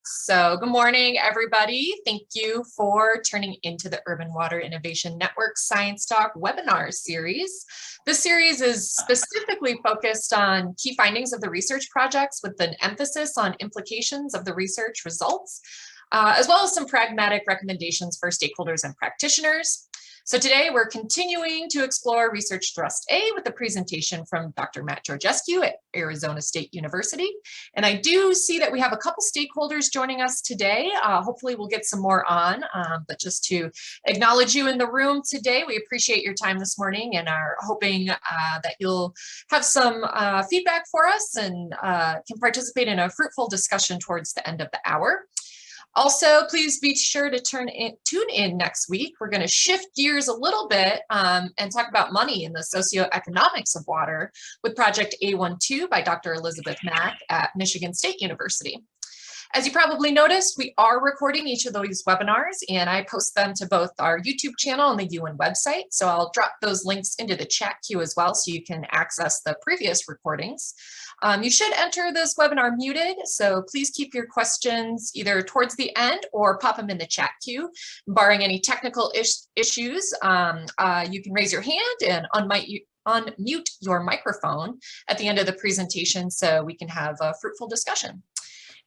So good morning, everybody. Thank you for turning into the Urban Water Innovation Network Science Talk webinar series. This series is specifically focused on key findings of the research projects with an emphasis on implications of the research results, as well as some pragmatic recommendations for stakeholders and practitioners. So today we're continuing to explore Research Thrust A with a presentation from Dr. Matt Georgescu at Arizona State University. And I do see that we have a couple stakeholders joining us today. Hopefully we'll get some more on, but just to acknowledge you in the room today, we appreciate your time this morning and are hoping that you'll have some feedback for us and can participate in a fruitful discussion towards the end of the hour. Also, please be sure to tune in next week. We're going to shift gears a little bit and talk about money and the socioeconomics of water with Project A12 by Dr. Elizabeth Mack at Michigan State University. As you probably noticed, we are recording each of these webinars and I post them to both our YouTube channel and the UN website. So I'll drop those links into the chat queue as well so you can access the previous recordings. You should enter this webinar muted, so please keep your questions either towards the end or pop them in the chat queue. Barring any technical issues, you can raise your hand and unmute your microphone at the end of the presentation so we can have a fruitful discussion.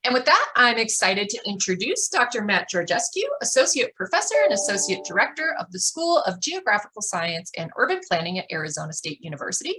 And with that, I'm excited to introduce Dr. Matt Georgescu, Associate Professor and Associate Director of the School of Geographical Science and Urban Planning at Arizona State University.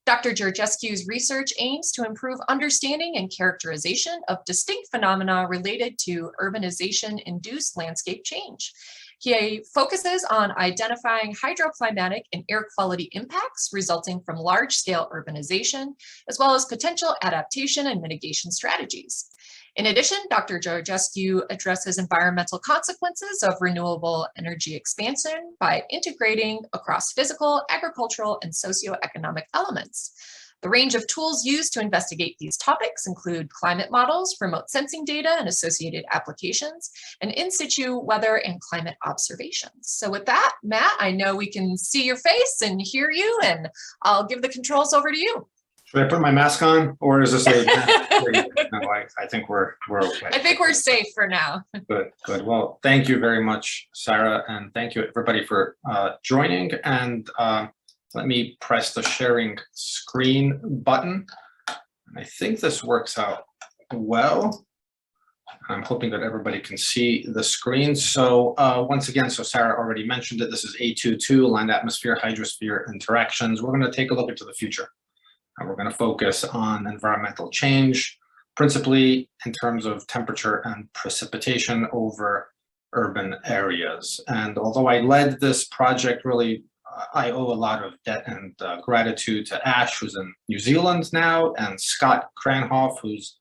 Dr. Georgescu's research aims to improve understanding and characterization of distinct phenomena related to urbanization-induced landscape change. He focuses on identifying hydro-climatic and air quality impacts resulting from large-scale urbanization, as well as potential adaptation and mitigation strategies. In addition, Dr. Georgescu addresses environmental consequences of renewable energy expansion by integrating across physical, agricultural, and socioeconomic elements. The range of tools used to investigate these topics include climate models, remote sensing data and associated applications, and in situ weather and climate observations. So with that, Matt, I know we can see your face and hear you, and I'll give the controls over to you. Should I put my mask on, or is this a No, I think we're okay. I think we're safe for now. Good. Well, thank you very much, Sarah, and thank you everybody for joining. And let me press the sharing screen button. And I think this works out well. I'm hoping that everybody can see the screen. So once again, so Sarah already mentioned it. This is A22, land atmosphere hydrosphere interactions. We're going to take a look into the future. And we're going to focus on environmental change, principally in terms of temperature and precipitation over urban areas. And although I led this project, really, I owe a lot of debt and gratitude to Ash, who's in New Zealand now, and Scott Cranhoff, who's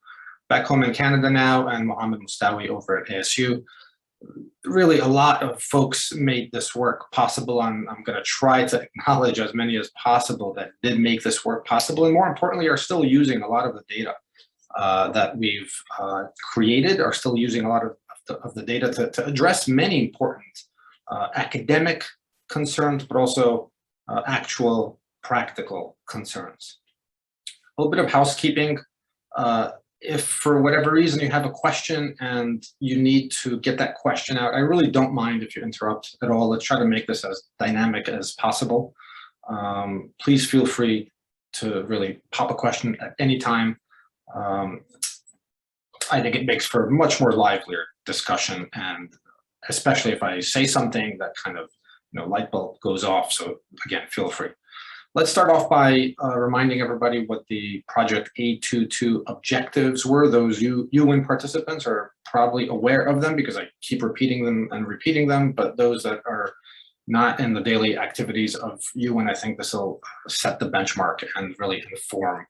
back home in Canada now, and Mohammed Mustawi over at ASU. Really, a lot of folks made this work possible. I'm going to try to acknowledge as many as possible that did make this work possible, and more importantly, are still using a lot of the data that we've created, are still using a lot of the data to address many important academic concerns, but also actual practical concerns. A little bit of housekeeping. If for whatever reason you have a question and you need to get that question out, I really don't mind if you interrupt at all. Let's try to make this as dynamic as possible. Please feel free to really pop a question at any time. I think it makes for a much more livelier discussion, and especially if I say something that kind of, light bulb goes off. So again, feel free. Let's start off by reminding everybody what the Project A22 objectives were. Those UN participants are probably aware of them because I keep repeating them and repeating them, but those that are not in the daily activities of UN, I think this will set the benchmark and really inform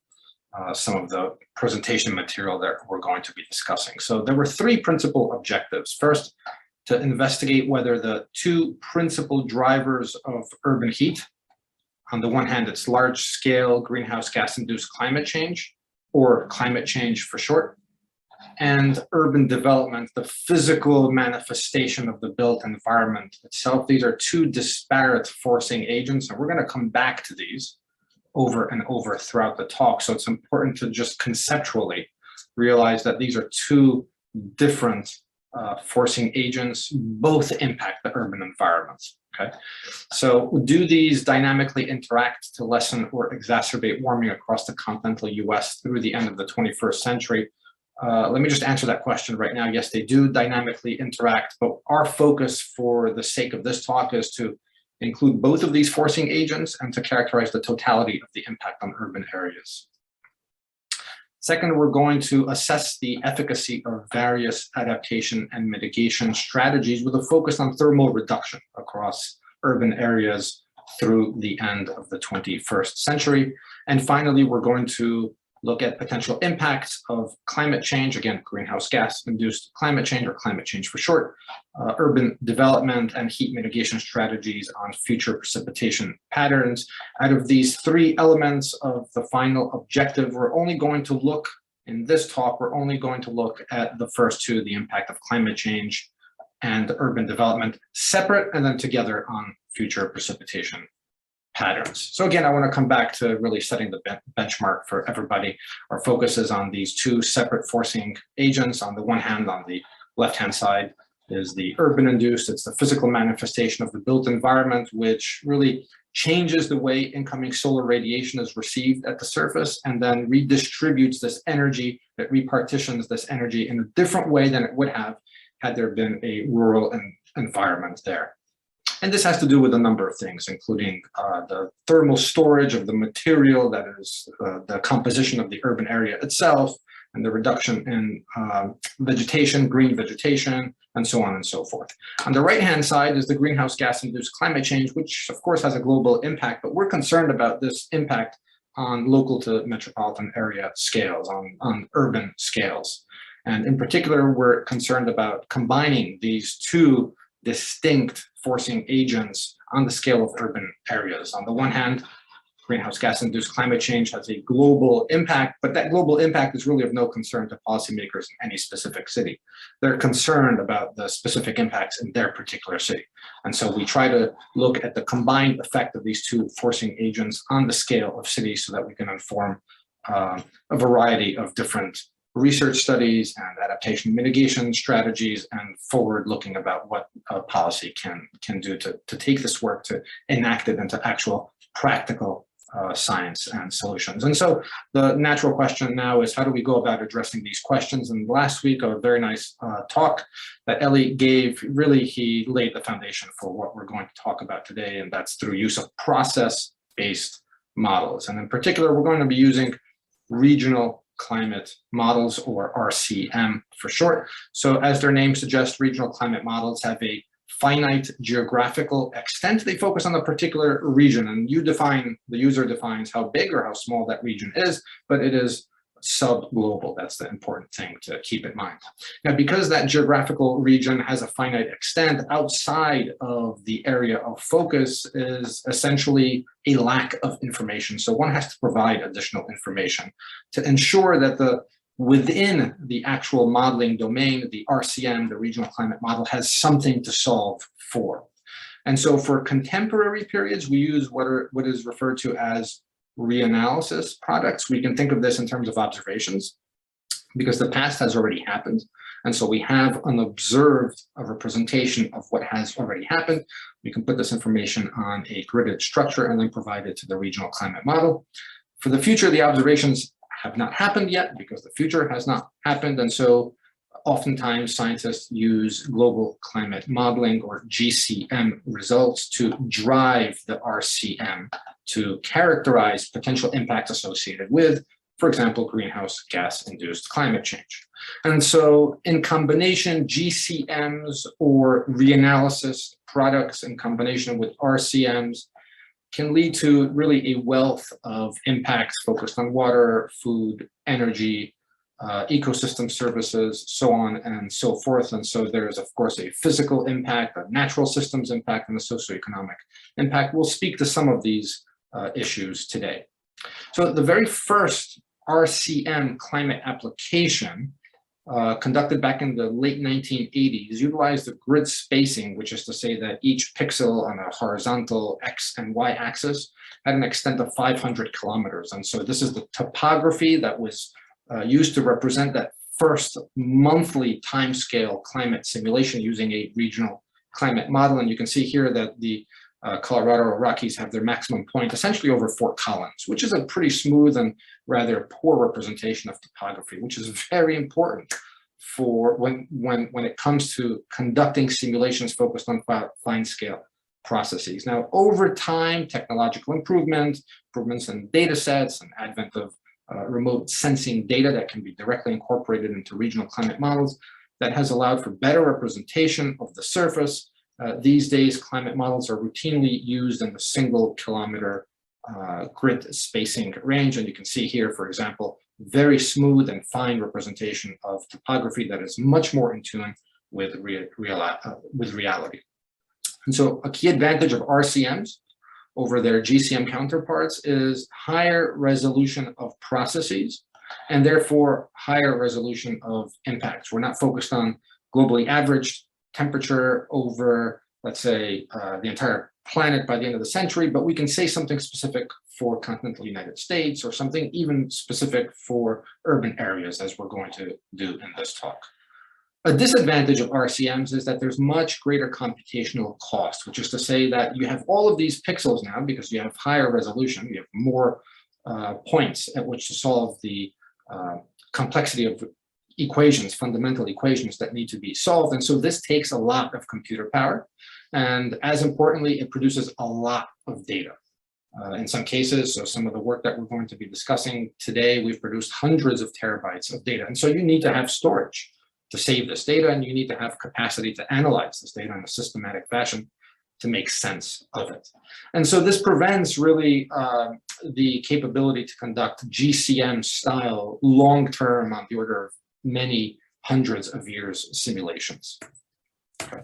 some of the presentation material that we're going to be discussing. So there were three principal objectives. First, to investigate whether the two principal drivers of urban heat, on the one hand, it's large-scale greenhouse gas-induced climate change, or climate change for short, and urban development, the physical manifestation of the built environment itself. These are two disparate forcing agents, and we're going to come back to these over and over throughout the talk. So it's important to just conceptually realize that these are two different forcing agents both impact the urban environment. Okay, so do these dynamically interact to lessen or exacerbate warming across the continental US through the end of the 21st century? Let me just answer that question right now. Yes, they do dynamically interact, but our focus for the sake of this talk is to include both of these forcing agents and to characterize the totality of the impact on urban areas. Second, we're going to assess the efficacy of various adaptation and mitigation strategies with a focus on thermal reduction across urban areas through the end of the 21st century. And finally, we're going to look at potential impacts of climate change, again, greenhouse gas induced climate change, or climate change for short, urban development and heat mitigation strategies on future precipitation patterns. Out of these three elements of the final objective, we're only going to look, in this talk, we're only going to look at the first two, the impact of climate change and urban development, separate and then together on future precipitation patterns. So again, I want to come back to really setting the benchmark for everybody. Our focus is on these two separate forcing agents. On the one hand, on the left-hand side is the urban induced. It's the physical manifestation of the built environment, which really changes the way incoming solar radiation is received at the surface and then redistributes this energy, that repartitions this energy in a different way than it would have had there been a rural environment there. And this has to do with a number of things, including the thermal storage of the material, that is the composition of the urban area itself, and the reduction in vegetation, green vegetation, and so on and so forth. On the right-hand side is the greenhouse gas-induced climate change, which of course has a global impact, but we're concerned about this impact on local to metropolitan area scales, on urban scales. And in particular, we're concerned about combining these two distinct forcing agents on the scale of urban areas. On the one hand, greenhouse gas-induced climate change has a global impact, but that global impact is really of no concern to policymakers in any specific city. They're concerned about the specific impacts in their particular city. And so we try to look at the combined effect of these two forcing agents on the scale of cities so that we can inform a variety of different research studies and adaptation mitigation strategies, and forward-looking about what policy can do to take this work, to enact it into actual practical science and solutions. And so the natural question now is, how do we go about addressing these questions? And last week, a very nice talk that Ellie gave, really he laid the foundation for what we're going to talk about today, and that's through use of process-based models. And in particular, we're going to be using regional climate models, or RCM for short. So as their name suggests, regional climate models have a finite geographical extent. They focus on a particular region, and the user defines how big or how small that region is, but it is sub-global. That's the important thing to keep in mind. Now, because that geographical region has a finite extent, outside of the area of focus is essentially a lack of information. So one has to provide additional information to ensure that within the actual modeling domain, the RCM, the regional climate model, has something to solve for. And so for contemporary periods, we use what is referred to as reanalysis products. We can think of this in terms of observations, because the past has already happened. And so we have an observed representation of what has already happened. We can put this information on a gridded structure and then provide it to the regional climate model. For the future, the observations have not happened yet because the future has not happened. And so oftentimes scientists use global climate modeling, or GCM, results to drive the RCM to characterize potential impacts associated with, for example, greenhouse gas-induced climate change. And so in combination, GCMs, or reanalysis products in combination with RCMs, can lead to really a wealth of impacts focused on water, food, energy, ecosystem services, so on and so forth. And so there's, of course, a physical impact, a natural systems impact, and a socioeconomic impact. We'll speak to some of these issues today. So the very first RCM climate application conducted back in the late 1980s utilized the grid spacing, which is to say that each pixel on a horizontal X and Y axis had an extent of 500 kilometers. And so this is the topography that was used to represent that first monthly timescale climate simulation using a regional climate model. And you can see here that the Colorado Rockies have their maximum point essentially over Fort Collins, which is a pretty smooth and rather poor representation of topography, which is very important for when it comes to conducting simulations focused on fine scale processes. Now, over time, technological improvements in data sets, and advent of remote sensing data that can be directly incorporated into regional climate models, that has allowed for better representation of the surface. These days, climate models are routinely used in the single kilometer grid spacing range. And you can see here, for example, very smooth and fine representation of topography that is much more in tune with reality. And so a key advantage of RCMs over their GCM counterparts is higher resolution of processes and therefore higher resolution of impacts. We're not focused on globally averaged temperature over, let's say, the entire planet by the end of the century, but we can say something specific for continental United States or something even specific for urban areas, as we're going to do in this talk. A disadvantage of RCMs is that there's much greater computational cost, which is to say that you have all of these pixels now because you have higher resolution, you have more points at which to solve the complexity of equations, fundamental equations that need to be solved. And so this takes a lot of computer power. And as importantly, it produces a lot of data. In some cases, so some of the work that we're going to be discussing today, we've produced hundreds of terabytes of data. And so you need to have storage to save this data, and you need to have capacity to analyze this data in a systematic fashion to make sense of it. And so this prevents really the capability to conduct GCM style long-term, on the order of many hundreds of years simulations. Okay.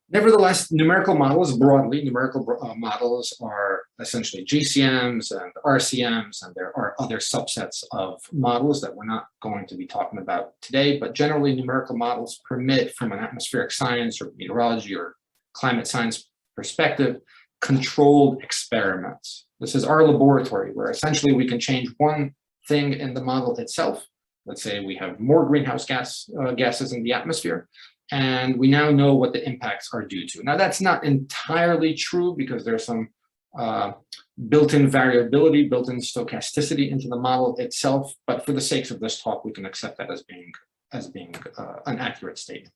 Nevertheless, numerical models broadly, numerical models are essentially GCMs and RCMs, and there are other subsets of models that we're not going to be talking about today, but generally numerical models permit, from an atmospheric science or meteorology or climate science perspective, controlled experiments. This is our laboratory where essentially we can change one thing in the model itself. Let's say we have more greenhouse gases in the atmosphere, and we now know what the impacts are due to. Now, that's not entirely true because there's some built-in variability, built-in stochasticity into the model itself, but for the sakes of this talk, we can accept that as being an accurate statement.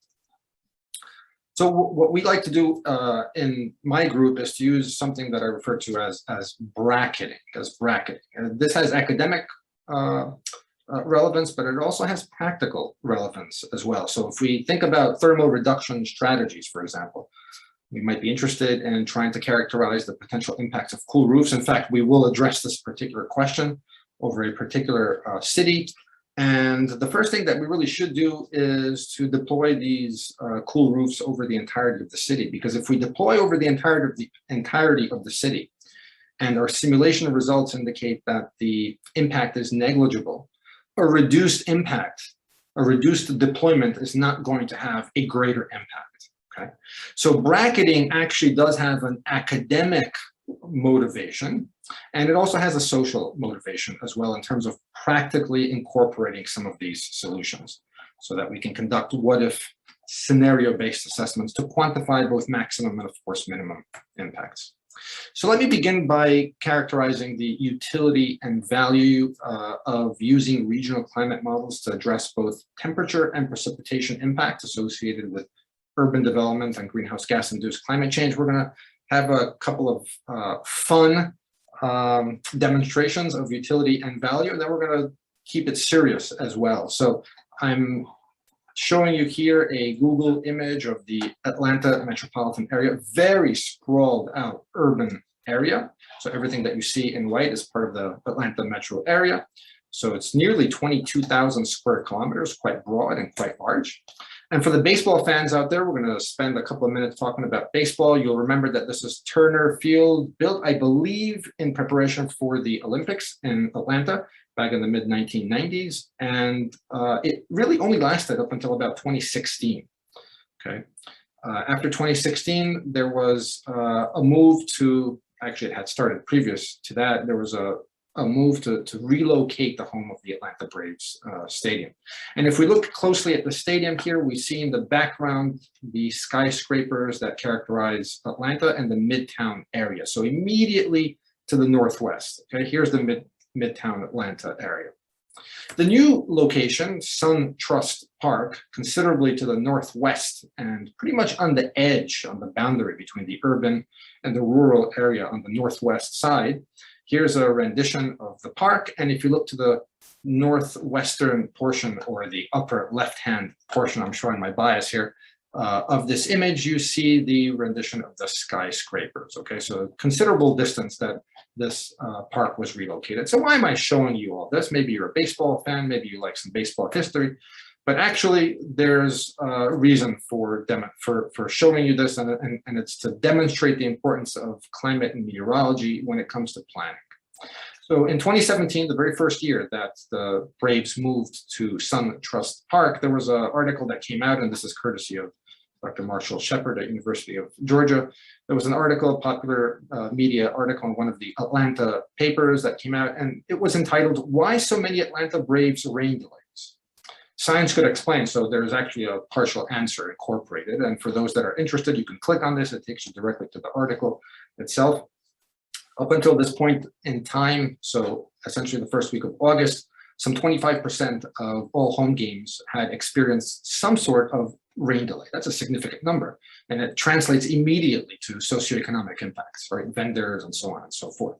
So what we like to do in my group is to use something that I refer to as bracketing. This has academic relevance, but it also has practical relevance as well. So if we think about thermal reduction strategies, for example, we might be interested in trying to characterize the potential impacts of cool roofs. In fact, we will address this particular question over a particular city. And the first thing that we really should do is to deploy these cool roofs over the entirety of the city, because if we deploy over the entirety of the city and our simulation results indicate that the impact is negligible, a reduced impact, a reduced deployment is not going to have a greater impact, okay? So bracketing actually does have an academic motivation, and it also has a social motivation as well in terms of practically incorporating some of these solutions so that we can conduct what-if scenario-based assessments to quantify both maximum and, of course, minimum impacts. So let me begin by characterizing the utility and value of using regional climate models to address both temperature and precipitation impacts associated with urban development and greenhouse gas-induced climate change. We're going to have a couple of fun demonstrations of utility and value, and then we're going to keep it serious as well. So I'm showing you here a Google image of the Atlanta metropolitan area, very sprawled out urban area. So everything that you see in white is part of the Atlanta metro area. So it's nearly 22,000 square kilometers, quite broad and quite large. And for the baseball fans out there, we're going to spend a couple of minutes talking about baseball. You'll remember that this is Turner Field, built, I believe, in preparation for the Olympics in Atlanta back in the mid-1990s. And it really only lasted up until about 2016, okay? After 2016, there was a move to, actually it had started previous to that, there was a a move to relocate the home of the Atlanta Braves stadium. And if we look closely at the stadium here, we see in the background the skyscrapers that characterize Atlanta and the Midtown area. So immediately to the northwest, okay, here's the Midtown Atlanta area. The new location, Suntrust Park, considerably to the northwest and pretty much on the edge, on the boundary between the urban and the rural area on the northwest side. Here's a rendition of the park. And if you look to the northwestern portion or the upper left-hand portion, I'm showing my bias here, of this image, you see the rendition of the skyscrapers. Okay, so considerable distance that this park was relocated. So why am I showing you all this? Maybe you're a baseball fan, maybe you like some baseball history, but actually there's a reason for showing you this, and it's to demonstrate the importance of climate and meteorology when it comes to planning. So in 2017, the very first year that the Braves moved to Suntrust Park, there was an article that came out, and this is courtesy of Dr. Marshall Shepard at University of Georgia. There was an article, a popular media article in one of the Atlanta papers that came out, and it was entitled, "Why So Many Atlanta Braves Rain Delays?" Science could explain, so there's actually a partial answer incorporated. And for those that are interested, you can click on this, it takes you directly to the article itself. Up until this point in time, so essentially the first week of August, some 25% of all home games had experienced some sort of rain delay. That's a significant number, and it translates immediately to socioeconomic impacts, right? Vendors and so on and so forth.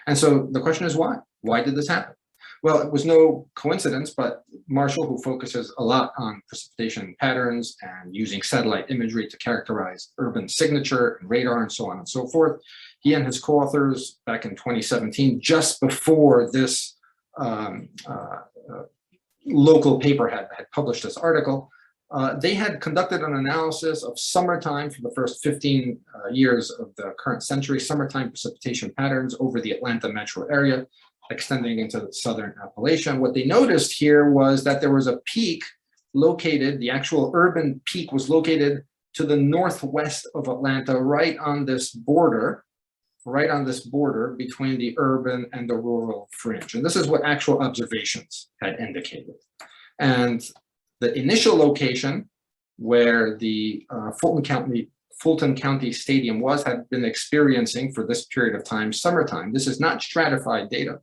And so the question is why? Why did this happen? Well, it was no coincidence, but Marshall, who focuses a lot on precipitation patterns and using satellite imagery to characterize urban signature and radar and so on and so forth, he and his co-authors back in 2017, just before this local paper had published this article, they had conducted an analysis of summertime for the first 15 years of the current century, summertime precipitation patterns over the Atlanta metro area, extending into southern Appalachia. What they noticed here was that there was a peak located, the actual urban peak was located to the northwest of Atlanta, right on this border between the urban and the rural fringe. And this is what actual observations had indicated. And the initial location where the Fulton County Stadium had been experiencing for this period of time, summertime, this is not stratified data,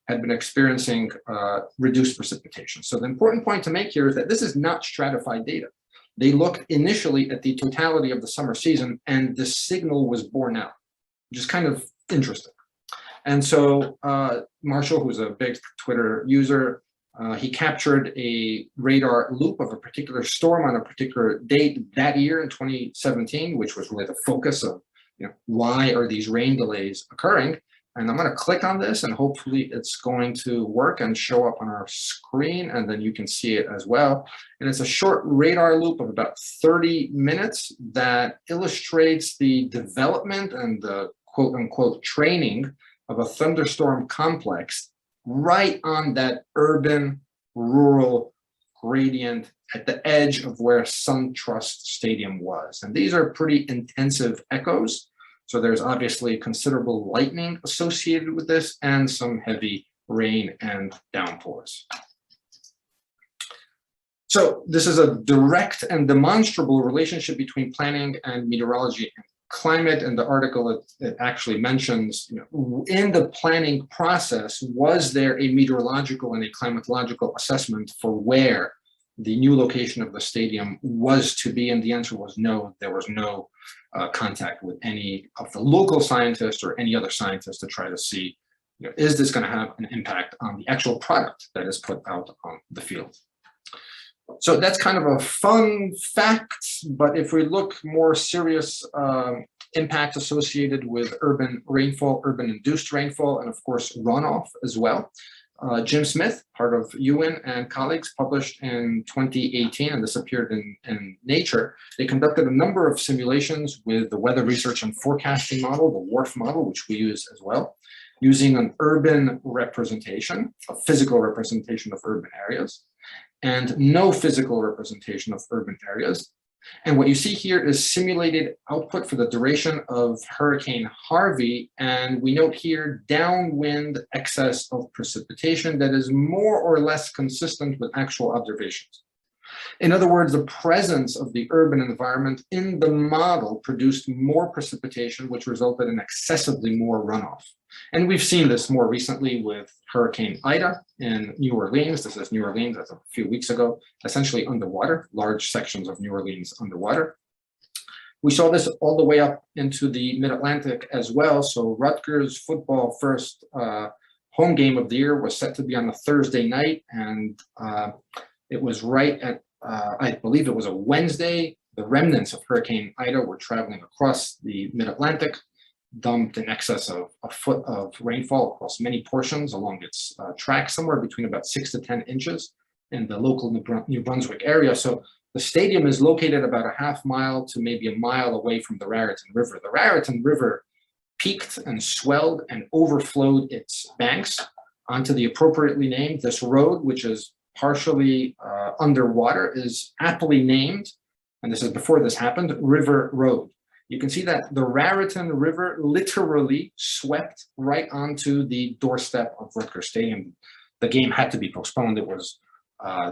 had been experiencing reduced precipitation. So the important point to make here is that this is not stratified data. They looked initially at the totality of the summer season, and the signal was borne out, which is kind of interesting. And so Marshall, who's a big Twitter user, he captured a radar loop of a particular storm on a particular date that year in 2017, which was really the focus of, why are these rain delays occurring? And I'm going to click on this, and hopefully it's going to work and show up on our screen, and then you can see it as well. And it's a short radar loop of about 30 minutes that illustrates the development and the quote unquote training of a thunderstorm complex right on that urban rural gradient at the edge of where Suntrust Stadium was. And these are pretty intensive echoes. So there's obviously considerable lightning associated with this and some heavy rain and downpours. So this is a direct and demonstrable relationship between planning and meteorology and climate. And the article, it actually mentions, in the planning process, was there a meteorological and a climatological assessment for where the new location of the stadium was to be? And the answer was no. There was no contact with any of the local scientists or any other scientists to try to see, is this going to have an impact on the actual product that is put out on the field? So that's kind of a fun fact, but if we look more serious impact associated with urban rainfall, urban-induced rainfall, and of course runoff as well. Jim Smith, part of UN and colleagues, published in 2018, and this appeared in Nature. They conducted a number of simulations with the Weather Research and Forecasting Model, the WRF model, which we use as well, using an urban representation, a physical representation of urban areas, and no physical representation of urban areas. And what you see here is simulated output for the duration of Hurricane Harvey. And we note here downwind excess of precipitation that is more or less consistent with actual observations. In other words, the presence of the urban environment in the model produced more precipitation, which resulted in excessively more runoff. And we've seen this more recently with Hurricane Ida in New Orleans. This is New Orleans as a few weeks ago, essentially underwater, large sections of New Orleans underwater. We saw this all the way up into the mid-Atlantic as well. So Rutgers football first home game of the year was set to be on a Thursday night, and it was right at, I believe it was a Wednesday. The remnants of Hurricane Ida were traveling across the mid-Atlantic, dumped in excess of a foot of rainfall across many portions along its track, somewhere between about 6 to 10 inches in the local New Brunswick area. So the stadium is located about a half mile to maybe a mile away from the Raritan River. The Raritan River peaked and swelled and overflowed its banks onto the appropriately named. This road, which is partially underwater, is aptly named, and this is before this happened, River Road. You can see that the Raritan River literally swept right onto the doorstep of Rutgers Stadium. The game had to be postponed. It was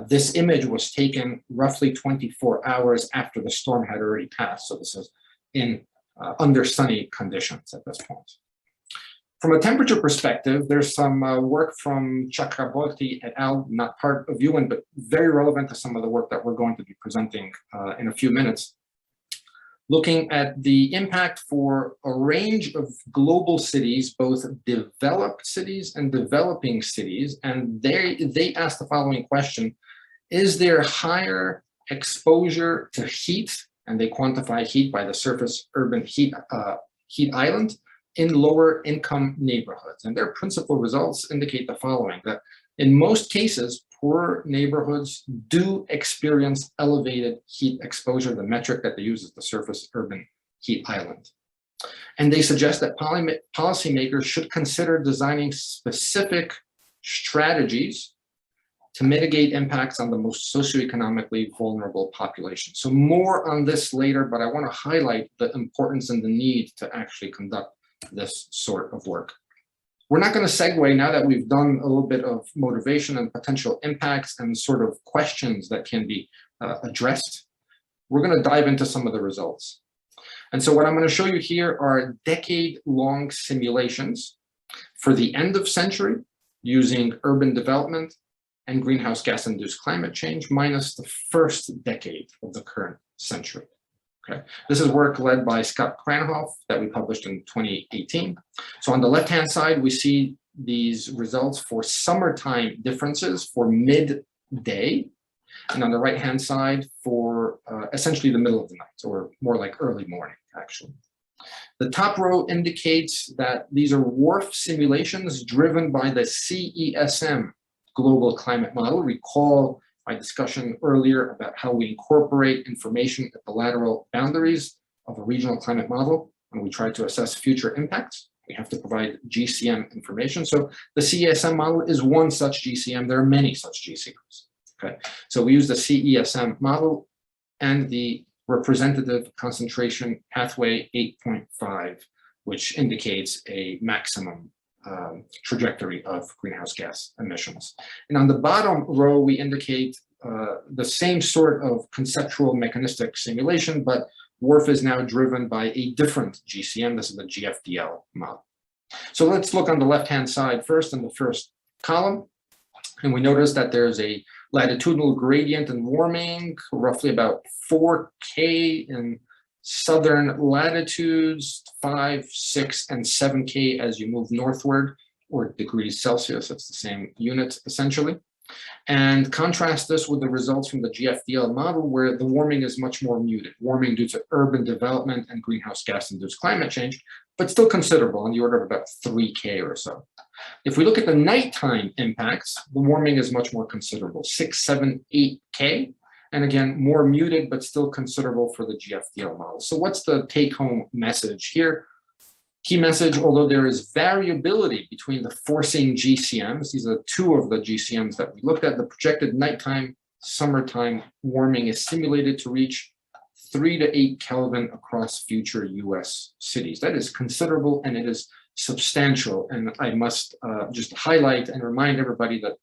this image was taken roughly 24 hours after the storm had already passed. So this is in under sunny conditions at this point. From a temperature perspective, there's some work from Chakraborty et al., not part of UN, but very relevant to some of the work that we're going to be presenting in a few minutes, looking at the impact for a range of global cities, both developed cities and developing cities. And they asked the following question: is there higher exposure to heat? And they quantify heat by the surface urban heat island in lower income neighborhoods. And their principal results indicate the following: that in most cases, poor neighborhoods do experience elevated heat exposure. The metric that they use is the surface urban heat island. And they suggest that policymakers should consider designing specific strategies to mitigate impacts on the most socioeconomically vulnerable populations. So more on this later, but I want to highlight the importance and the need to actually conduct this sort of work. We're not going to segue, now that we've done a little bit of motivation and potential impacts and sort of questions that can be addressed. We're going to dive into some of the results. And so what I'm going to show you here are decade-long simulations for the end of century using urban development and greenhouse gas-induced climate change minus the first decade of the current century. Okay. This is work led by Scott Kranhoff that we published in 2018. So on the left-hand side, we see these results for summertime differences for midday, and on the right-hand side for essentially the middle of the night, or more like early morning, actually. The top row indicates that these are WRF simulations driven by the CESM global climate model. Recall my discussion earlier about how we incorporate information at the lateral boundaries of a regional climate model when we try to assess future impacts. We have to provide GCM information. So the CESM model is one such GCM. There are many such GCMs. Okay, so we use the CESM model and the representative concentration pathway 8.5, which indicates a maximum trajectory of greenhouse gas emissions. And on the bottom row, we indicate the same sort of conceptual mechanistic simulation, but WRF is now driven by a different GCM. This is the GFDL model. So let's look on the left-hand side first in the first column. And we notice that there's a latitudinal gradient in warming, roughly about 4K in southern latitudes, 5, 6, and 7K as you move northward, or degrees Celsius. It's the same unit, essentially. And contrast this with the results from the GFDL model, where the warming is much more muted. Warming due to urban development and greenhouse gas-induced climate change, but still considerable, in the order of about 3K or so. If we look at the nighttime impacts, the warming is much more considerable, 6, 7, 8K. And again, more muted, but still considerable for the GFDL model. So what's the take-home message here? Key message: although there is variability between the forcing GCMs, these are 2 of the GCMs that we looked at, the projected nighttime, summertime warming is simulated to reach 3 to 8 Kelvin across future US cities. That is considerable and it is substantial. And I must just highlight and remind everybody that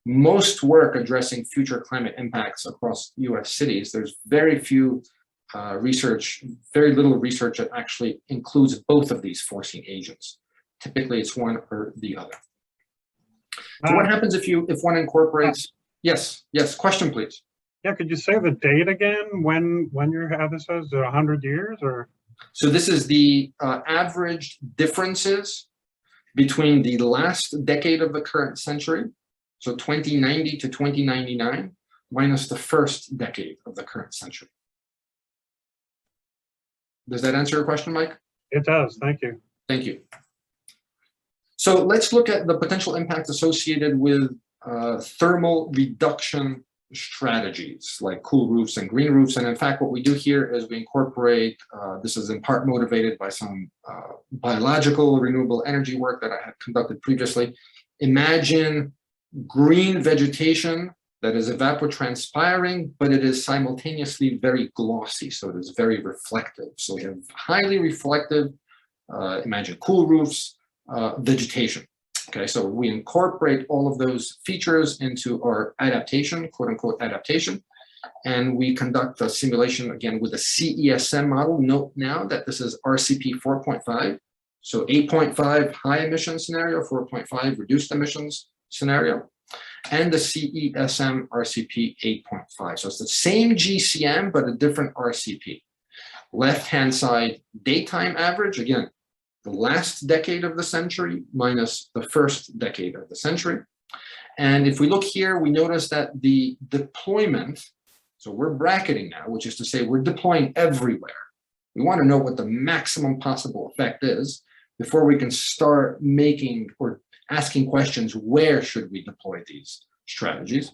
most work addressing future climate impacts across US cities, there's very few very little research that actually includes both of these forcing agents. Typically it's one or the other. So what happens if one incorporates, yes, question please. Yeah, could you say the date again, when you have this as 100 years or? So this is the average differences between the last decade of the current century, so 2090 to 2099, minus the first decade of the current century. Does that answer your question, Mike? It does, thank you. Thank you. So let's look at the potential impact associated with thermal reduction strategies like cool roofs and green roofs. And in fact, what we do here is we incorporate, this is in part motivated by some biological renewable energy work that I had conducted previously. Imagine green vegetation that is evapotranspiring, but it is simultaneously very glossy, so it is very reflective. So we have highly reflective, imagine cool roofs, vegetation. Okay, so we incorporate all of those features into our adaptation, quote unquote adaptation, and we conduct a simulation again with a CESM model. Note now that this is RCP 4.5, so 8.5 high emission scenario, 4.5 reduced emissions scenario, and the CESM RCP 8.5. So it's the same GCM, but a different RCP. Left-hand side, daytime average, again, the last decade of the century minus the first decade of the century. And if we look here, we notice that the deployment, so we're bracketing now, which is to say we're deploying everywhere. We want to know what the maximum possible effect is before we can start making or asking questions, where should we deploy these strategies?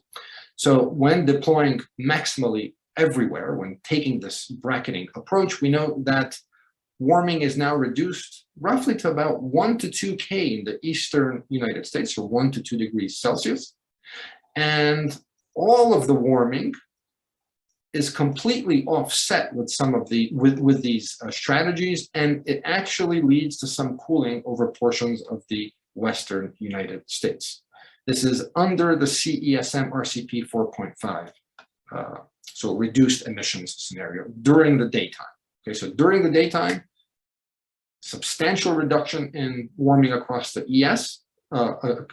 So when deploying maximally everywhere, when taking this bracketing approach, we know that warming is now reduced roughly to about 1 to 2 K in the eastern United States, or 1 to 2 degrees Celsius. And all of the warming is completely offset with some of the with these strategies, and it actually leads to some cooling over portions of the western United States. This is under the CESM RCP 4.5, so reduced emissions scenario during the daytime. Okay, so during the daytime, substantial reduction in warming across the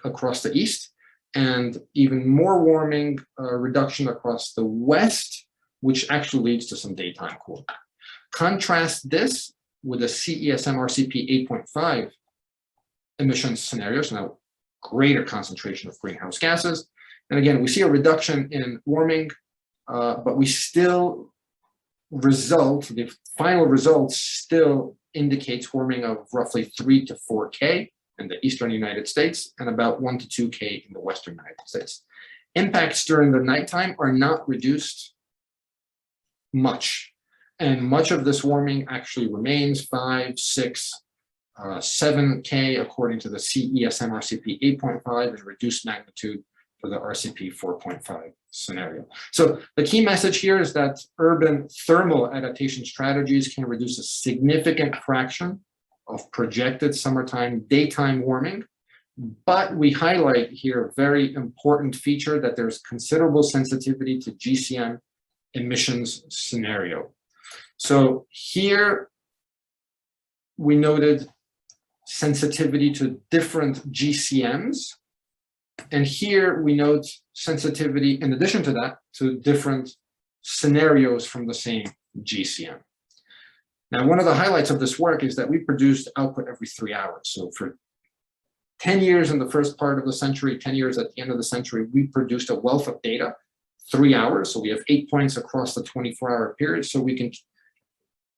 across the east, and even more warming reduction across the west, which actually leads to some daytime cooling. Contrast this with a CESM RCP 8.5 emissions scenarios, now greater concentration of greenhouse gases. And again, we see a reduction in warming, but we still the final result still indicates warming of roughly 3 to 4 K in the eastern United States and about 1 to 2 K in the western United States. Impacts during the nighttime are not reduced much, and much of this warming actually remains 5, 6, 7 K according to the CESM RCP 8.5 and reduced magnitude for the RCP 4.5 scenario. So the key message here is that urban thermal adaptation strategies can reduce a significant fraction of projected summertime daytime warming, but we highlight here a very important feature that there's considerable sensitivity to GCM emissions scenario. So here we noted sensitivity to different GCMs. And here we note sensitivity, in addition to that, to different scenarios from the same GCM. Now, one of the highlights of this work is that we produced output every 3 hours. So for 10 years in the first part of the century, 10 years at the end of the century, we produced a wealth of data, 3 hours. So we have 8 points across the 24-hour period. So we can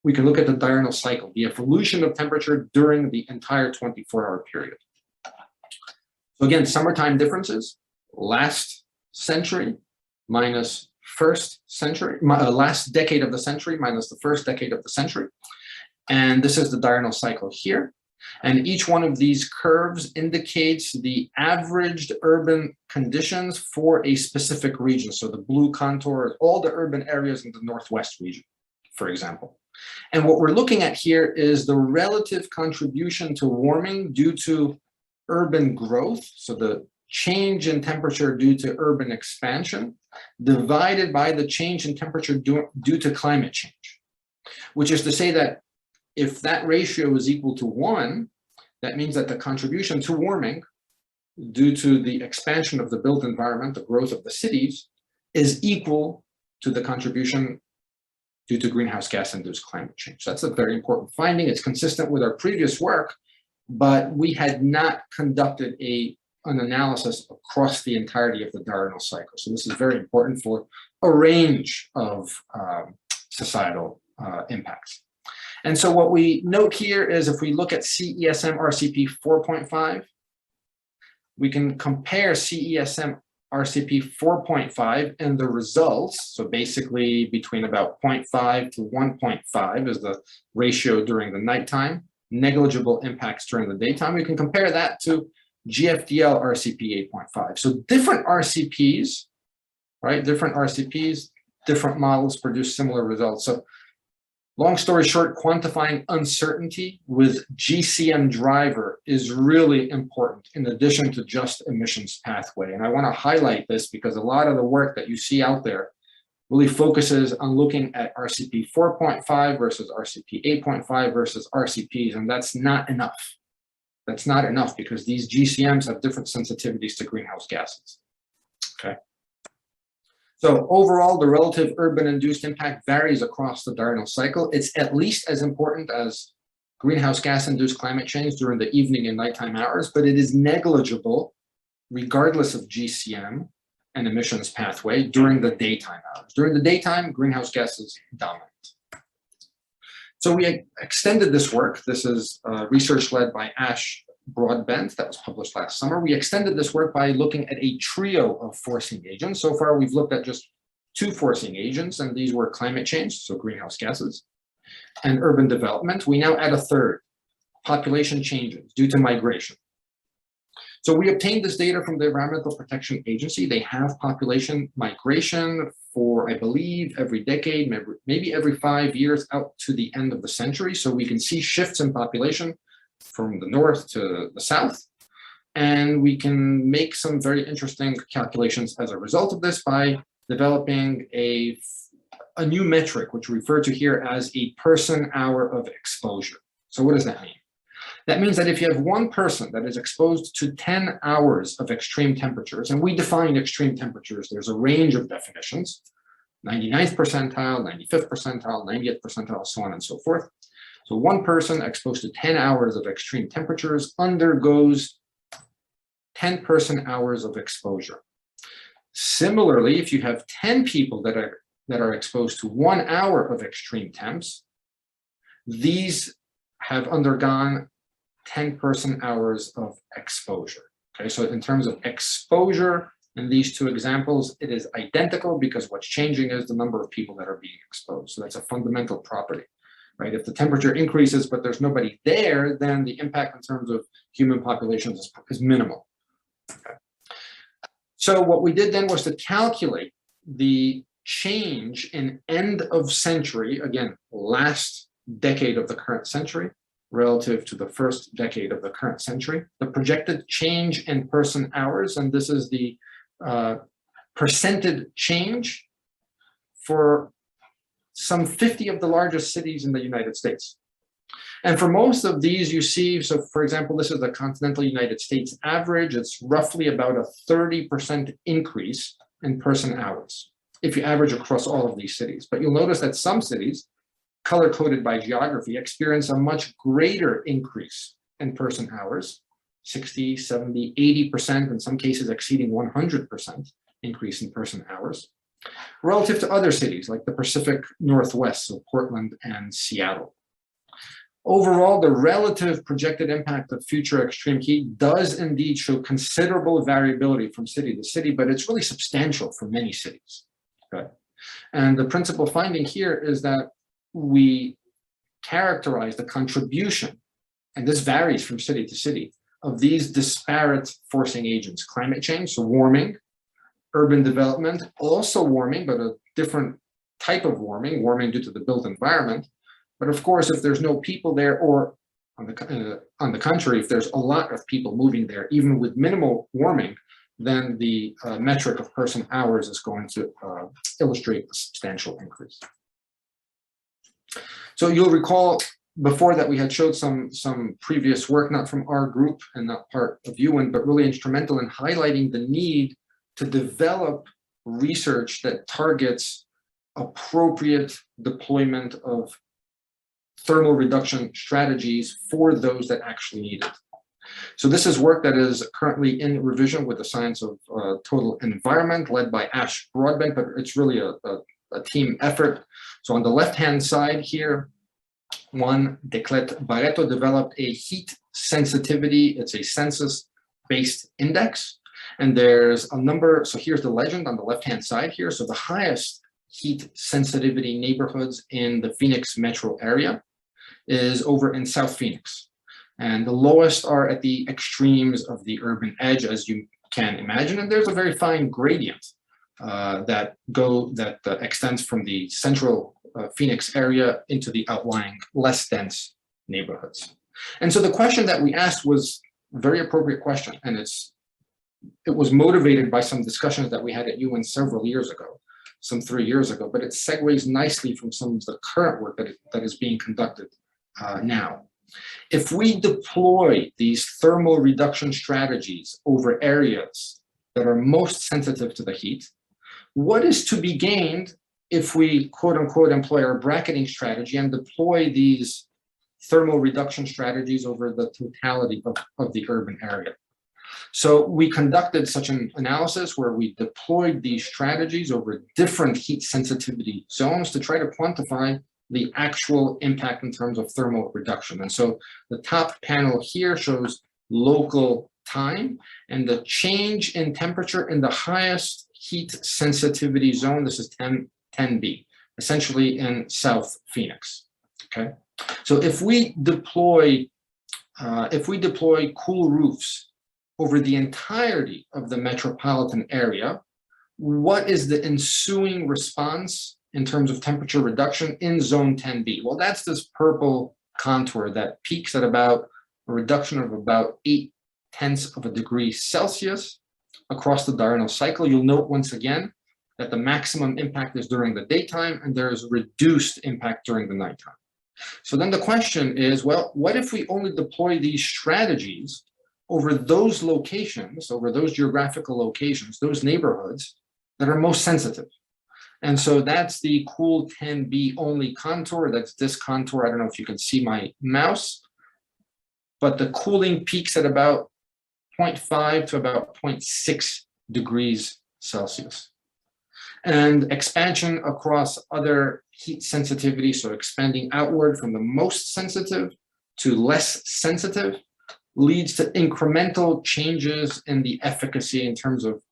look at the diurnal cycle, the evolution of temperature during the entire 24-hour period. So again, summertime differences, last century minus first century, last decade of the century minus the first decade of the century. And this is the diurnal cycle here. And each one of these curves indicates the averaged urban conditions for a specific region. So the blue contour, all the urban areas in the Northwest region. for example. And what we're looking at here is the relative contribution to warming due to urban growth, so the change in temperature due to urban expansion, divided by the change in temperature due to climate change. Which is to say that if that ratio is equal to 1, that means that the contribution to warming due to the expansion of the built environment, the growth of the cities, is equal to the contribution due to greenhouse gas-induced climate change. That's a very important finding. It's consistent with our previous work, but we had not conducted an analysis across the entirety of the diurnal cycle. So this is very important for a range of societal impacts. And so what we note here is if we look at CESM RCP 4.5, we can compare CESM RCP 4.5 and the results. So basically between about 0.5 to 1.5 is the ratio during the nighttime, negligible impacts during the daytime. We can compare that to GFDL RCP 8.5. So different RCPs, right? Different RCPs, different models produce similar results. So long story short, quantifying uncertainty with GCM driver is really important in addition to just emissions pathway. And I want to highlight this because a lot of the work that you see out there really focuses on looking at RCP 4.5 versus RCP 8.5 versus RCPs, and that's not enough. That's not enough because these GCMs have different sensitivities to greenhouse gases. Okay. So overall, the relative urban-induced impact varies across the diurnal cycle. It's at least as important as greenhouse gas-induced climate change during the evening and nighttime hours, but it is negligible regardless of GCM and emissions pathway during the daytime hours. During the daytime, greenhouse gases dominate. So we extended this work. This is research led by Ash Broadbent that was published last summer. We extended this work by looking at a trio of forcing agents. So far, we've looked at just 2 forcing agents, and these were climate change, so greenhouse gases, and urban development. We now add a third, population changes due to migration. So we obtained this data from the Environmental Protection Agency. They have population migration for, I believe, every decade, maybe every 5 years out to the end of the century. So we can see shifts in population from the north to the south. And we can make some very interesting calculations as a result of this by developing a new metric, which we refer to here as a person hour of exposure. So what does that mean? That means that if you have one person that is exposed to 10 hours of extreme temperatures, and we define extreme temperatures, there's a range of definitions, 99th percentile, 95th percentile, 90th percentile, so on and so forth. So one person exposed to 10 hours of extreme temperatures undergoes 10 person hours of exposure. Similarly, if you have 10 people that are exposed to 1 hour of extreme temps, these have undergone 10 person hours of exposure. Okay, so in terms of exposure in these 2 examples, it is identical because what's changing is the number of people that are being exposed. So that's a fundamental property, right? If the temperature increases, but there's nobody there, then the impact in terms of human populations is minimal. Okay. So what we did then was to calculate the change in end of century, again, last decade of the current century, relative to the first decade of the current century, the projected change in person hours, and this is the percentage change for some 50 of the largest cities in the United States. And for most of these you see, so for example, this is the continental United States average, it's roughly about a 30% increase in person hours, if you average across all of these cities. But you'll notice that some cities, color-coded by geography, experience a much greater increase in person hours, 60, 70, 80%, in some cases exceeding 100% increase in person hours, relative to other cities like the Pacific Northwest, so Portland and Seattle. Overall, the relative projected impact of future extreme heat does indeed show considerable variability from city to city, but it's really substantial for many cities. Okay? And the principal finding here is that we characterize the contribution, and this varies from city to city, of these disparate forcing agents: climate change, so warming, urban development, also warming, but a different type of warming, warming due to the built environment. But of course, if there's no people there, or on the contrary, if there's a lot of people moving there, even with minimal warming, then the metric of person hours is going to illustrate a substantial increase. So you'll recall before that we had showed some previous work, not from our group and not part of UN, but really instrumental in highlighting the need to develop research that targets appropriate deployment of thermal reduction strategies for those that actually need it. So this is work that is currently in revision with the Science of Total Environment, led by Ash Broadbent, but it's really a team effort. So on the left-hand side here, Juan Declet Barreto developed a heat sensitivity. It's a census-based index. And there's a number, so here's the legend on the left-hand side here. So the highest heat sensitivity neighborhoods in the Phoenix metro area is over in South Phoenix. And the lowest are at the extremes of the urban edge, as you can imagine. And there's a very fine gradient that extends from the central Phoenix area into the outlying, less dense neighborhoods. And so the question that we asked was a very appropriate question, and it was motivated by some discussions that we had at UN several years ago, some 3 years ago, but it segues nicely from some of the current work that is being conducted now. If we deploy these thermal reduction strategies over areas that are most sensitive to the heat, what is to be gained if we, quote unquote, employ our bracketing strategy and deploy these thermal reduction strategies over the totality of the urban area? So we conducted such an analysis where we deployed these strategies over different heat sensitivity zones to try to quantify the actual impact in terms of thermal reduction. And so the top panel here shows local time and the change in temperature in the highest heat sensitivity zone. This is 10B, essentially in South Phoenix. Okay, so if we deploy cool roofs over the entirety of the metropolitan area, what is the ensuing response in terms of temperature reduction in zone 10B? Well, that's this purple contour that peaks at about a reduction of about 0.8 of a degree Celsius across the diurnal cycle. You'll note once again that the maximum impact is during the daytime and there's reduced impact during the nighttime. So then the question is, well, what if we only deploy these strategies over those locations, over those geographical locations, those neighborhoods that are most sensitive? And so that's the cool 10B only contour. That's this contour. I don't know if you can see my mouse, but the cooling peaks at about 0.5 to about 0.6 degrees Celsius. And expansion across other heat sensitivity, so expanding outward from the most sensitive to less sensitive, leads to incremental changes in the efficacy in terms of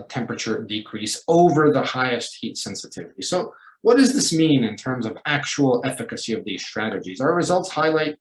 temperature decrease over the highest heat sensitivity. So what does this mean in terms of actual efficacy of these strategies? Our results highlight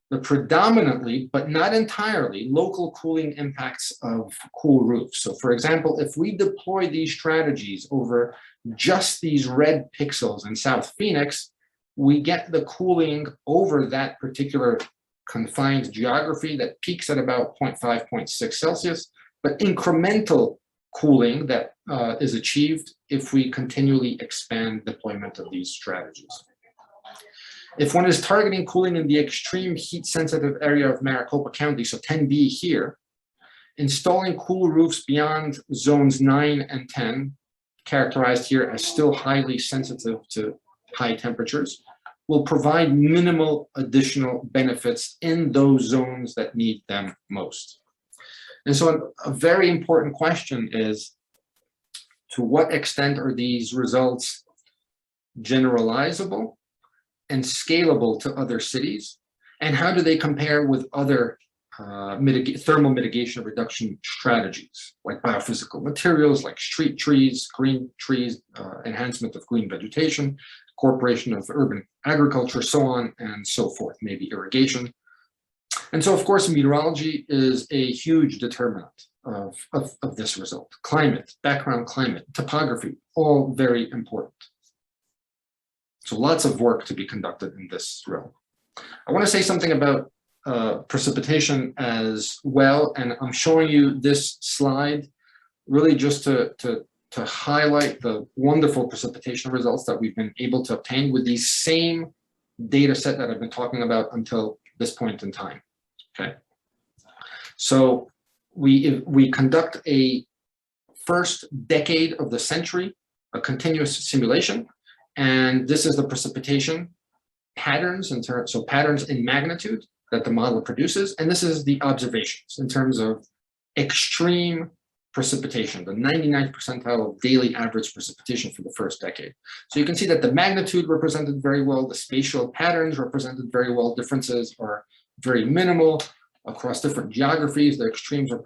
the predominantly, but not entirely, local cooling impacts of cool roofs. So for example, if we deploy these strategies over just these red pixels in South Phoenix, we get the cooling over that particular confined geography that peaks at about 0.5, 0.6 Celsius, but incremental cooling that is achieved if we continually expand deployment of these strategies. If one is targeting cooling in the extreme heat sensitive area of Maricopa County, so 10B here, installing cool roofs beyond zones 9 and 10, characterized here as still highly sensitive to high temperatures, will provide minimal additional benefits in those zones that need them most. And so a very important question is, to what extent are these results generalizable and scalable to other cities? And how do they compare with other thermal mitigation reduction strategies, like biophysical materials, like street trees, green trees, enhancement of green vegetation, incorporation of urban agriculture, so on and so forth, maybe irrigation. And so, of course, meteorology is a huge determinant of this result. Climate, background climate, topography, all very important. So lots of work to be conducted in this realm. I want to say something about precipitation as well, and I'm showing you this slide really just to highlight the wonderful precipitation results that we've been able to obtain with these same data set that I've been talking about until this point in time. Okay, so we conduct a first decade of the century, a continuous simulation, and this is the precipitation patterns in terms, so patterns in magnitude that the model produces, and this is the observations in terms of extreme precipitation, the 99th percentile of daily average precipitation for the first decade. So you can see that the magnitude represented very well, the spatial patterns represented very well, differences are very minimal across different geographies, the extremes of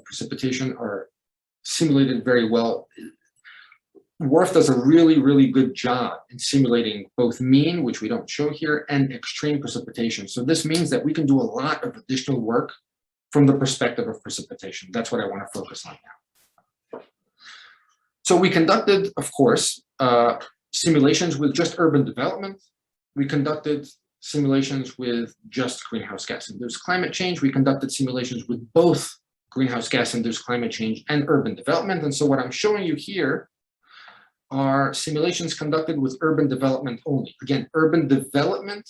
precipitation are simulated very well. WRF does a really, really good job in simulating both mean, which we don't show here, and extreme precipitation. So this means that we can do a lot of additional work from the perspective of precipitation. That's what I want to focus on now. So we conducted, of course, simulations with just urban development. We conducted simulations with just greenhouse gas-induced climate change. We conducted simulations with both greenhouse gas-induced climate change and urban development. And so what I'm showing you here are simulations conducted with urban development only. Again, urban development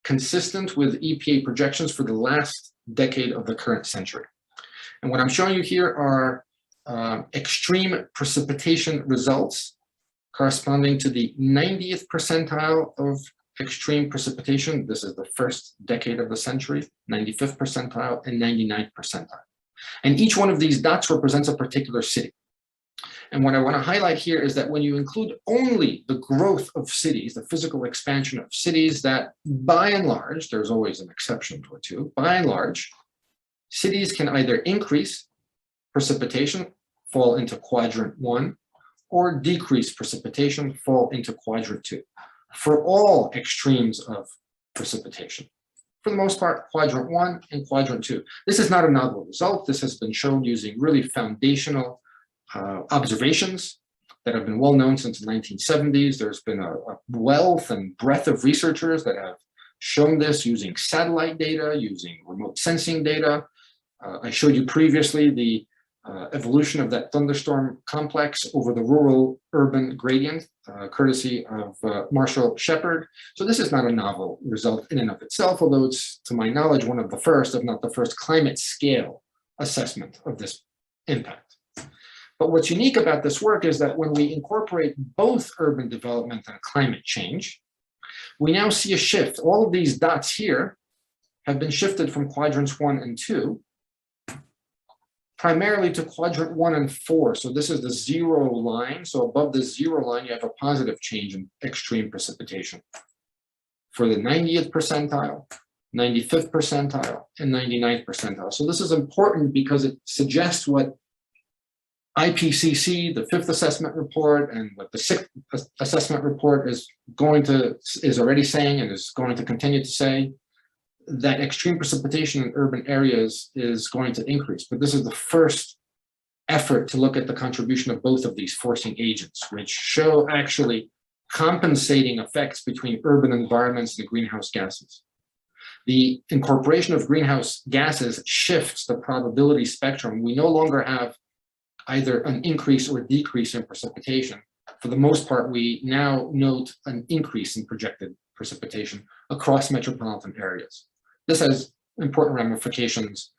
consistent with EPA projections for the last decade of the current century. And what I'm showing you here are extreme precipitation results corresponding to the 90th percentile of extreme precipitation. This is the first decade of the century, 95th percentile and 99th percentile. And each one of these dots represents a particular city. And what I want to highlight here is that when you include only the growth of cities, the physical expansion of cities, that by and large, there's always an exception or two, by and large, cities can either increase precipitation, fall into quadrant 1, or decrease precipitation, fall into quadrant 2, for all extremes of precipitation. For the most part, quadrant 1 and quadrant 2. This is not a novel result. This has been shown using really foundational observations that have been well known since the 1970s. There's been a wealth and breadth of researchers that have shown this using satellite data, using remote sensing data. I showed you previously the evolution of that thunderstorm complex over the rural-urban gradient, courtesy of Marshall Shepard. So this is not a novel result in and of itself, although it's, to my knowledge, one of the first, if not the first, climate scale assessment of this impact. But what's unique about this work is that when we incorporate both urban development and climate change, we now see a shift. All of these dots here have been shifted from quadrants 1 and 2, primarily to quadrant 1 and 4. So this is the 0 line. So above the 0 line, you have a positive change in extreme precipitation for the 90th percentile, 95th percentile, and 99th percentile. So this is important because it suggests what IPCC, the 5th assessment report, and what the 6th assessment report is already saying and is going to continue to say, that extreme precipitation in urban areas is going to increase. But this is the first effort to look at the contribution of both of these forcing agents, which show actually compensating effects between urban environments and the greenhouse gases. The incorporation of greenhouse gases shifts the probability spectrum. We no longer have either an increase or decrease in precipitation. For the most part, we now note an increase in projected precipitation across metropolitan areas. This has important ramifications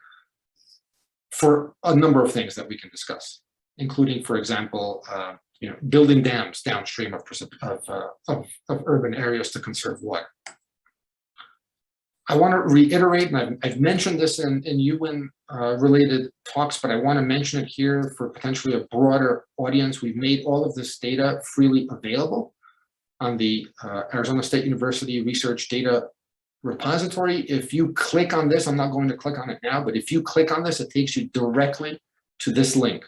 for a number of things that we can discuss, including, for example, building dams downstream of urban areas to conserve water. I want to reiterate, and I've mentioned this in UN related talks, but I want to mention it here for potentially a broader audience. We've made all of this data freely available on the Arizona State University Research Data Repository. If you click on this, I'm not going to click on it now, but if you click on this, it takes you directly to this link.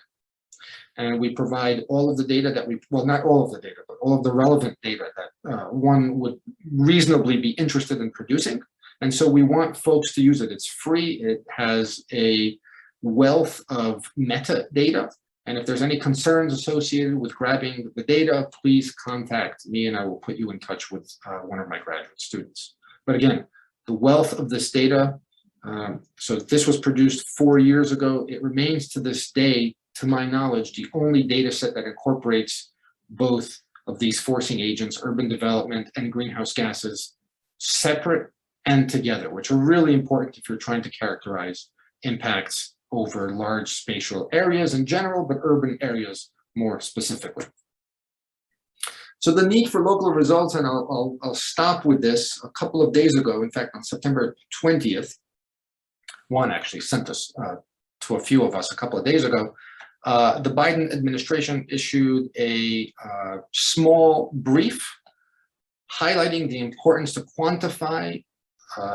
And we provide all of the data that well, not all of the data, but all of the relevant data that one would reasonably be interested in producing. And so we want folks to use it. It's free. It has a wealth of metadata And if there's any concerns associated with grabbing the data, please contact me and I will put you in touch with one of my graduate students. But again, the wealth of this data, so this was produced 4 years ago. It remains to this day, to my knowledge, the only data set that incorporates both of these forcing agents, urban development and greenhouse gases, separate and together, which are really important if you're trying to characterize impacts over large spatial areas in general, but urban areas more specifically. So the need for local results, and I'll stop with this. A couple of days ago, in fact, on September 20th, one actually sent us to a few of us a couple of days ago, the Biden administration issued a small brief highlighting the importance to quantify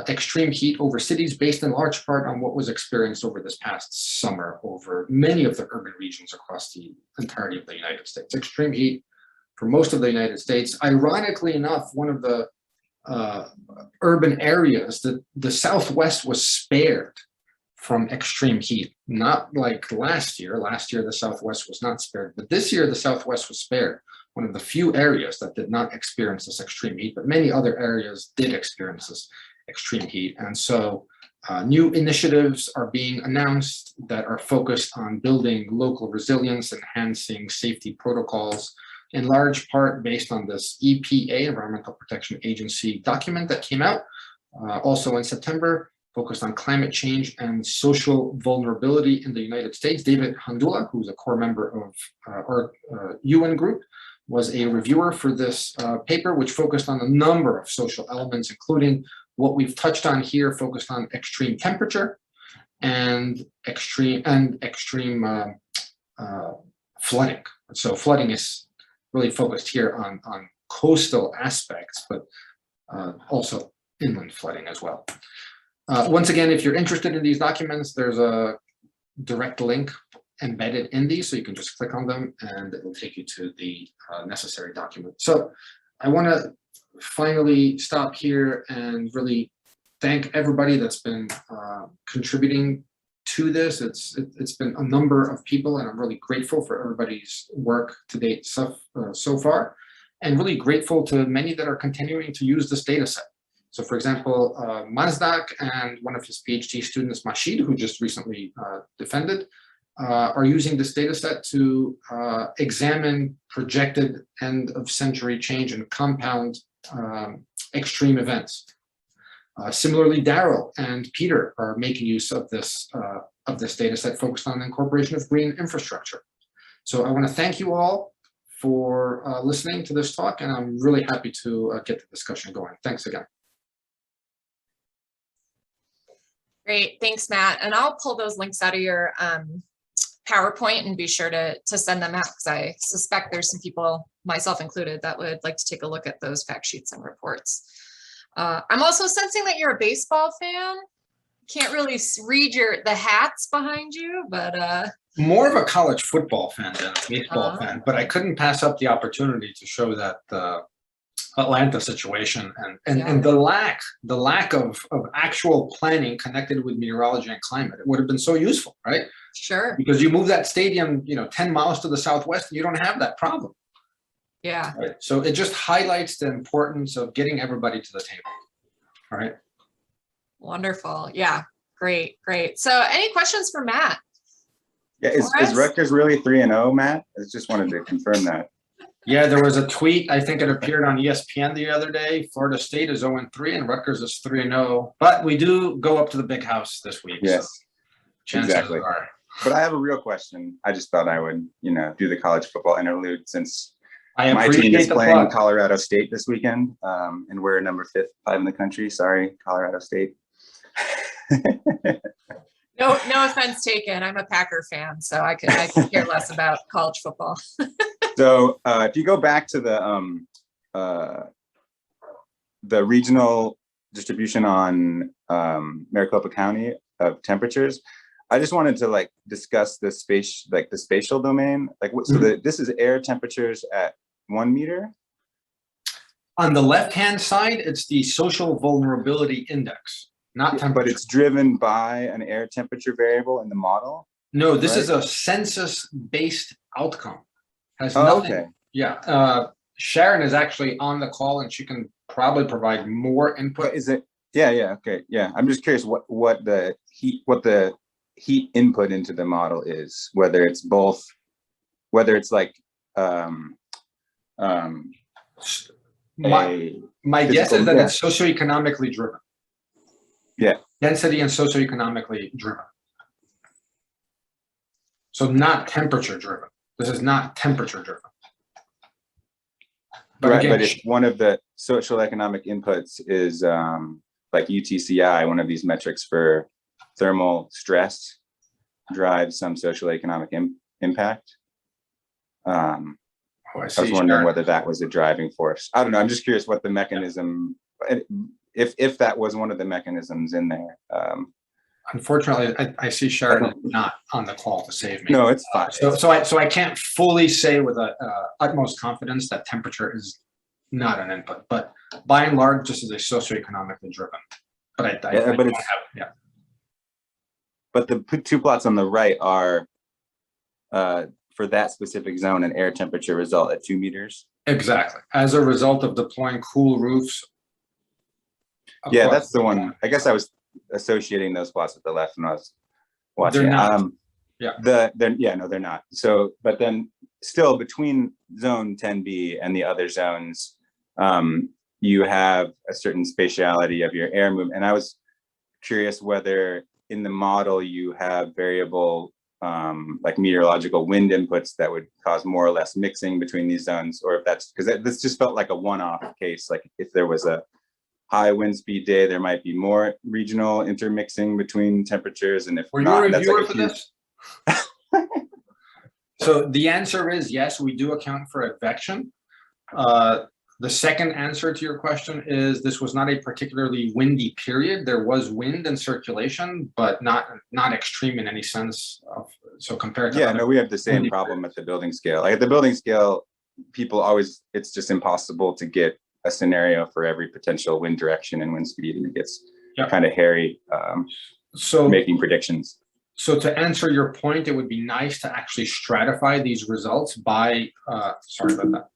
extreme heat over cities based in large part on what was experienced over this past summer over many of the urban regions across the entirety of the United States. Extreme heat for most of the United States. Ironically enough, one of the urban areas that the Southwest was spared from extreme heat, not like last year. Last year, the Southwest was not spared, but this year, the Southwest was spared. One of the few areas that did not experience this extreme heat, but many other areas did experience this extreme heat. And so new initiatives are being announced that are focused on building local resilience, enhancing safety protocols, in large part based on this EPA, Environmental Protection Agency document that came out also in September, focused on climate change and social vulnerability in the United States. David Handula, who's a core member of our UN group, was a reviewer for this paper, which focused on a number of social elements, including what we've touched on here, focused on extreme temperature and extreme flooding. So flooding is really focused here on coastal aspects, but also inland flooding as well. Once again, if you're interested in these documents, there's a direct link embedded in these, so you can just click on them and it will take you to the necessary document. So I want to finally stop here and really thank everybody that's been contributing to this. It's been a number of people, and I'm really grateful for everybody's work to date so far, and really grateful to many that are continuing to use this data set. So for example, Mazdak and one of his PhD students, Mashid, who just recently defended, are using this data set to examine projected end of century change and compound extreme events. Similarly, Daryl and Peter are making use of this data set focused on the incorporation of green infrastructure. So I want to thank you all for listening to this talk, and I'm really happy to get the discussion going. Thanks again. Great, thanks, Matt. And I'll pull those links out of your PowerPoint and be sure to send them out, because I suspect there's some people, myself included, that would like to take a look at those fact sheets and reports. I'm also sensing that you're a baseball fan. Can't really read the hats behind you, but more of a college football fan than a baseball fan. But I couldn't pass up the opportunity to show that Atlanta situation and the lack of actual planning connected with meteorology and climate. It would have been so useful, right? Sure. Because you move that stadium, 10 miles to the southwest, and you don't have that problem. Yeah. Right? So it just highlights the importance of getting everybody to the table. All right. Wonderful. Yeah. Great. So any questions for Matt? Yeah. Is Rutgers really 3-0, Matt? I just wanted to confirm that. Yeah, there was a tweet. I think it appeared on ESPN the other day. Florida State is 0-3 and Rutgers is 3-0. But we do go up to the big house this week. Yes. So exactly. Are. But I have a real question. I just thought I would, do the college football interlude, since my team is playing Colorado State this weekend, and we're number 5 in the country. Sorry, Colorado State. No offense taken. I'm a Packer fan, so I could care less about college football. So if you go back to the regional distribution on Maricopa County of temperatures, I just wanted to discuss the spatial domain. This is air temperatures at 1 meter. On the left-hand side, it's the social vulnerability index, not temperature. But it's driven by an air temperature variable in the model. No, this Right? is a census-based outcome. Has Oh, nothing. okay. Yeah. Sharon is actually on the call, and she can probably provide more input. But is it? Yeah, yeah, okay, yeah. I'm just curious what the heat input into the model is, whether it's both, whether it's like My guess is that it's socioeconomically driven. Yeah. Density and socioeconomically driven. So not temperature driven. This is not temperature driven. But right, again, but if one of the social economic inputs is like UTCI, one of these metrics for thermal stress, drives some social economic impact. I was wondering whether that was a driving force. I don't know. I'm just curious what the mechanism, if that was one of the mechanisms in there. Unfortunately, I see Sharon not on the call to save me. No, it's fine. So I can't fully say with utmost confidence that temperature is not an input, but by and large, this is a socioeconomically driven. But But the two plots on the right are for that specific zone, an air temperature result at 2 meters. Exactly. As a result of deploying cool roofs. Yeah, that's the one. I guess I was associating those plots with the left when I was watching. They're not. They're not. So, but then still between zone 10B and the other zones, you have a certain spatiality of your air movement. And I was curious whether in the model you have variable like meteorological wind inputs that would cause more or less mixing between these zones, or if that's because this just felt like a one-off case. Like if there was a high wind speed day, there might be more regional intermixing between temperatures, and if were not, you a that's reviewer like a for huge... this? So the answer is yes, we do account for advection. The second answer to your question is this was not a particularly windy period. There was wind and circulation, but not extreme in any sense of, so compared to no, we have the same problem at the building scale. Like at the building scale, people always, it's just impossible to get a scenario for every potential wind direction and wind speed, and it gets kind of hairy so making predictions. So to answer your point, it would be nice to actually stratify these results by sorry about that.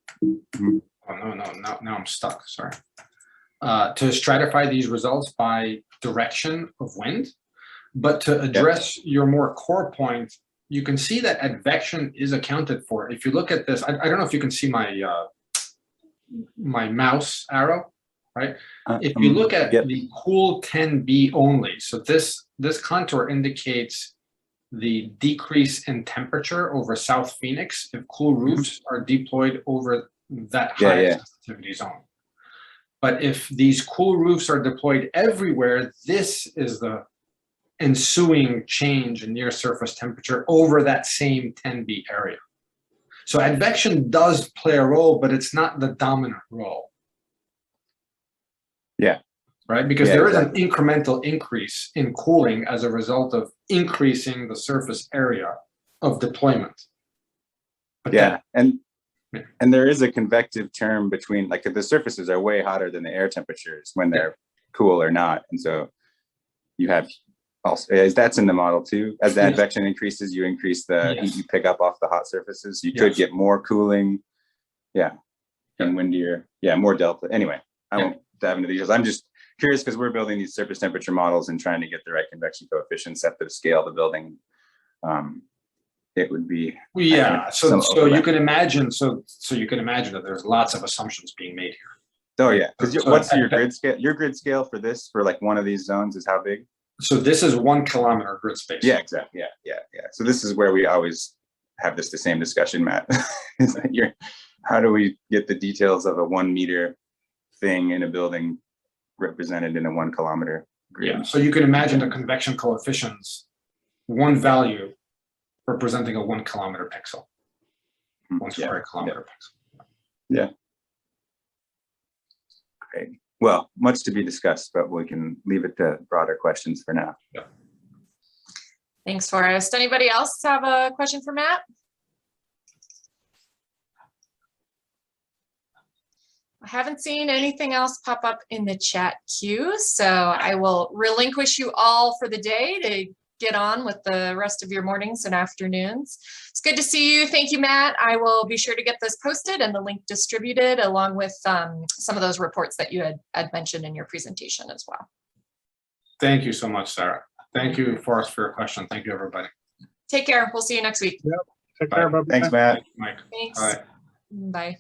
Oh, no, now I'm stuck, sorry. To stratify these results by direction of wind, but to address your more core point, you can see that advection is accounted for. If you look at this, I don't know if you can see my my mouse arrow, right? If you look at the cool 10B only, so this contour indicates the decrease in temperature over South Phoenix if cool roofs are deployed over that high sensitivity zone. But if these cool roofs are deployed everywhere, this is the ensuing change in near surface temperature over that same 10B area. So advection does play a role, but it's not the dominant role. Yeah. Right? Because there is an incremental increase in cooling as a result of increasing the surface area of deployment. But and there is a convective term between, like, the surfaces are way hotter than the air temperatures when they're cool or not. And so you have also, that's in the model too. As the advection increases, you increase the heat you pick up off the hot surfaces. You could get more cooling. And windier. More delta. Anyway, I won't dive into the details. I'm just curious because we're building these surface temperature models and trying to get the right convection coefficients at the scale of the building. It would be so you can imagine you can imagine that there's lots of assumptions being made here. Oh yeah, because what's your grid scale? Your grid scale for this, for like one of these zones, is how big? So this is 1 kilometer grid space. Yeah, exactly. Yeah. So this is where we always have the same discussion, Matt. Is that how do we get the details of a 1 meter thing in a building represented in a 1 kilometer grid? Yeah. So you can imagine the convection coefficients, one value representing a 1 kilometer pixel, 1 square kilometer pixel. Yeah. Great. Well, much to be discussed, but we can leave it to broader questions for now. Yeah. Thanks, Forrest. Anybody else have a question for Matt? I haven't seen anything else pop up in the chat queue, so I will relinquish you all for the day to get on with the rest of your mornings and afternoons. It's good to see you. Thank you, Matt. I will be sure to get this posted and the link distributed along with some of those reports that you had mentioned in your presentation as well. Thank you so much, Sarah. Thank you, Forrest, for your question. Thank you, everybody. Take care. We'll see you next week. Yep. Take Bye. care. Bye-bye. Thanks, Matt. Mike. Thanks. All right. Bye.